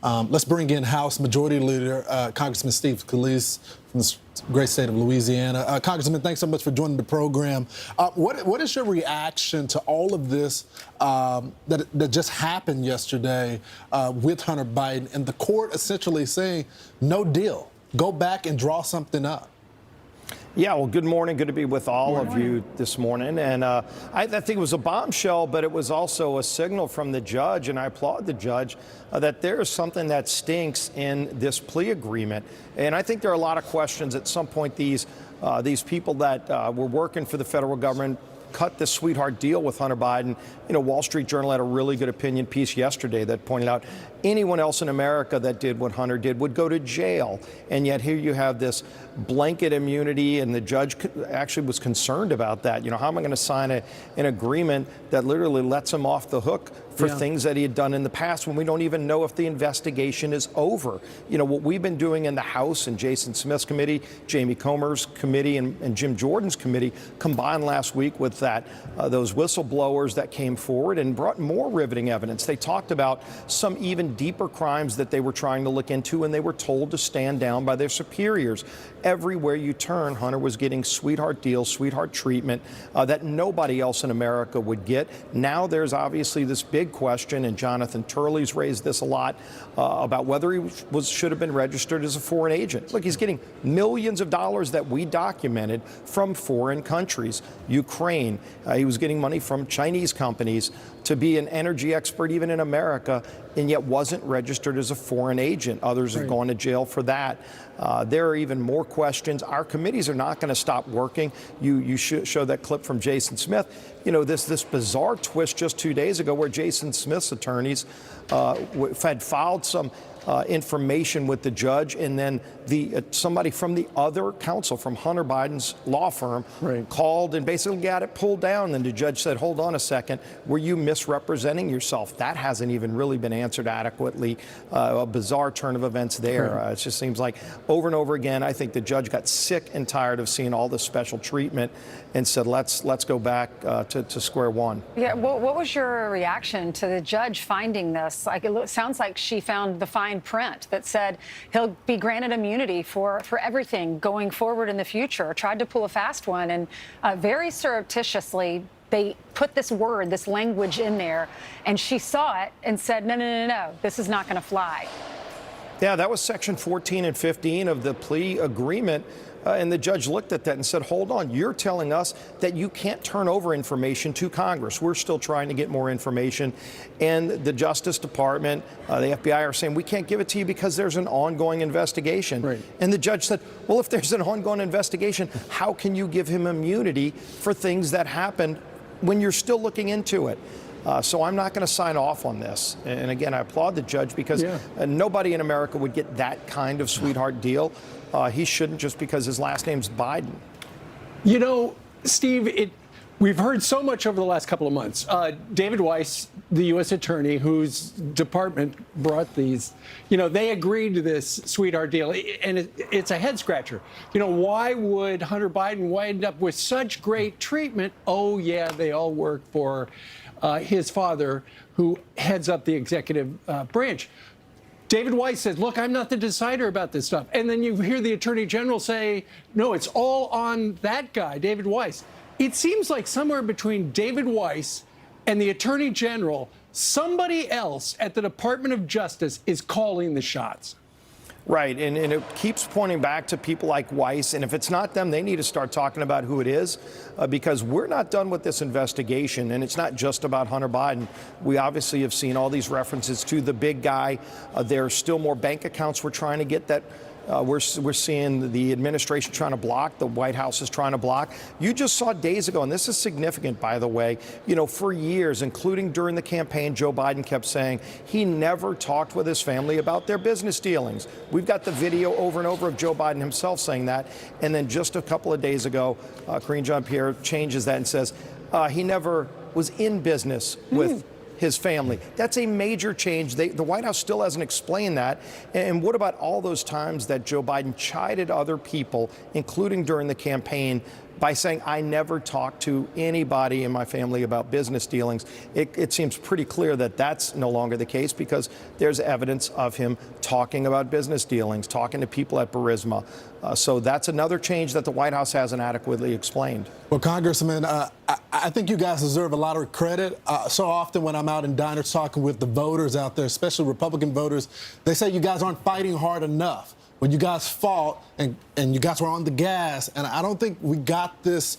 Let's bring in House Majority Leader Congressman Steve Scalise from the great state of Louisiana. Congressman, thanks so much for joining the program. What is your reaction to all of this that just happened yesterday with Hunter Biden and the court essentially saying no deal, go back and draw something up? Yeah, well, good morning. Good to be with all of you this morning. And I think it was a bombshell, but it was also a signal from the judge, and I applaud the judge, that there is something that stinks in this plea agreement. And I think there are a lot of questions. At some point, these people that were working for the federal government cut this sweetheart deal with Hunter Biden. You know, Wall Street Journal had a really good opinion piece yesterday that pointed out anyone else in America that did what Hunter did would go to jail. And yet here you have this blanket immunity, and the judge actually was concerned about that. You know, how am I going to sign an agreement that literally lets him off the hook for things that he had done in the past when we don't even know if the investigation is over? You know, what we've been doing in the House and Jason Smith's committee, Jamie Comer's committee, and Jim Jordan's committee combined last week with that, those whistleblowers that came forward and brought more riveting evidence. They talked about some even deeper crimes that they were trying to look into, and they were told to stand down by their superiors. Everywhere you turn, Hunter was getting sweetheart deals, sweetheart treatment that nobody else in America would get. Now there's obviously this big question, and Jonathan Turley's raised this a lot, about whether he should have been registered as a foreign agent. Look, he's getting millions of dollars that we documented from foreign countries. Ukraine, he was getting money from Chinese companies to be an energy expert even in America, and yet wasn't registered as a foreign agent. Others have gone to jail for that. There are even more questions. Our committees are not going to stop working. You show that clip from Jason Smith. You know, this bizarre twist just 2 days ago where Jason Smith's attorneys had filed some information with the judge, and then somebody from the other counsel from Hunter Biden's law firm called and basically got it pulled down. And the judge said, hold on a second, were you misrepresenting yourself? That hasn't even really been answered adequately. A bizarre turn of events there. It just seems like over and over again, I think the judge got sick and tired of seeing all this special treatment and said, let's go back to square one. Yeah, what was your reaction to the judge finding this? Like, it sounds like she found the fine print that said he'll be granted immunity for everything going forward in the future. Tried to pull a fast one, and very surreptitiously they put this language in there, and she saw it and said, no, this is not going to fly. Yeah, that was section 14 and 15 of the plea agreement. And the judge looked at that and said, hold on, you're telling us that you can't turn over information to Congress. We're still trying to get more information. And the Justice Department, the FBI are saying, we can't give it to you because there's an ongoing investigation. And the judge said, well, if there's an ongoing investigation, how can you give him immunity for things that happened when you're still looking into it? So I'm not going to sign off on this. And again, I applaud the judge because nobody in America would get that kind of sweetheart deal. He shouldn't, just because his last name's Biden. You know, Steve, we've heard so much over the last couple of months. David Weiss, the U.S. attorney whose department brought these, you know, they agreed to this sweetheart deal. And it's a head scratcher. You know, why would Hunter Biden wind up with such great treatment? Oh, yeah, they all work for his father, who heads up the executive branch. David Weiss says, look, I'm not the decider about this stuff. And then you hear the attorney general say, no, it's all on that guy, David Weiss. It seems like somewhere between David Weiss and the attorney general, somebody else at the Department of Justice is calling the shots. Right, and it keeps pointing back to people like Weiss, and if it's not them, they need to start talking about who it is, because we're not done with this investigation, and it's not just about Hunter Biden. We obviously have seen all these references to the big guy. There are still more bank accounts we're trying to get that we're seeing the administration trying to block, the White House is trying to block. You just saw days ago, and this is significant, by the way, you know, for years, including during the campaign, Joe Biden kept saying he never talked with his family about their business dealings. We've got the video over and over of Joe Biden himself saying that. And then just a couple of days ago, Karine Jean-Pierre changes that and says he never was in business with his family. That's a major change. The White House still hasn't explained that. And what about all those times that Joe Biden chided other people, including during the campaign, by saying, I never talked to anybody in my family about business dealings. It seems pretty clear that that's no longer the case, because there's evidence of him talking about business dealings, talking to people at Burisma. So that's another change that the White House hasn't adequately explained. Well, Congressman, I think you guys deserve a lot of credit. So often when I'm out in diners talking with the voters out there, especially Republican voters, they say you guys aren't fighting hard enough. When you guys fought and you guys were on the gas, and I don't think we got this.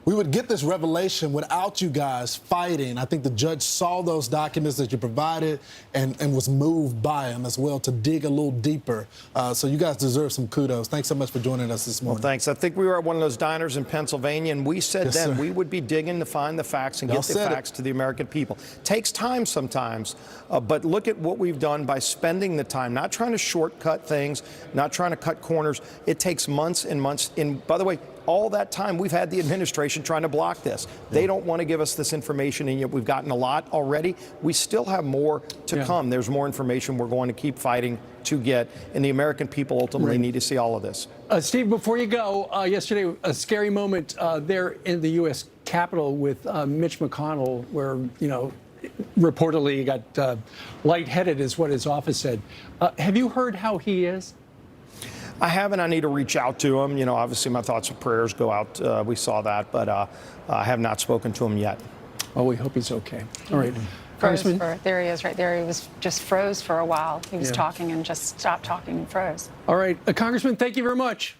We would get this revelation without you guys fighting. I think the judge saw those documents that you provided and was moved by them as well to dig a little deeper. So you guys deserve some kudos. Thanks so much for joining us this morning. Well, thanks. I think we were at one of those diners in Pennsylvania, and we said then we would be digging to find the facts and get the facts to the American people. Takes time sometimes, but look at what we've done by spending the time, not trying to shortcut things, not trying to cut corners. It takes months and months. And by the way, all that time we've had the administration trying to block this. They don't want to give us this information, and yet we've gotten a lot already. We still have more to come. There's more information we're going to keep fighting to get, and the American people ultimately need to see all of this. Steve, before you go, yesterday, a scary moment there in the U.S. Capitol with Mitch McConnell, where, reportedly he got lightheaded, is what his office said. Have you heard how he is? I haven't. I need to reach out to him. Obviously my thoughts and prayers go out. We saw that, but I have not spoken to him yet. Well, we hope he's okay. All right. There he is right there. He was just froze for a while. He was talking and just stopped talking and froze. All right. Congressman, thank you very much.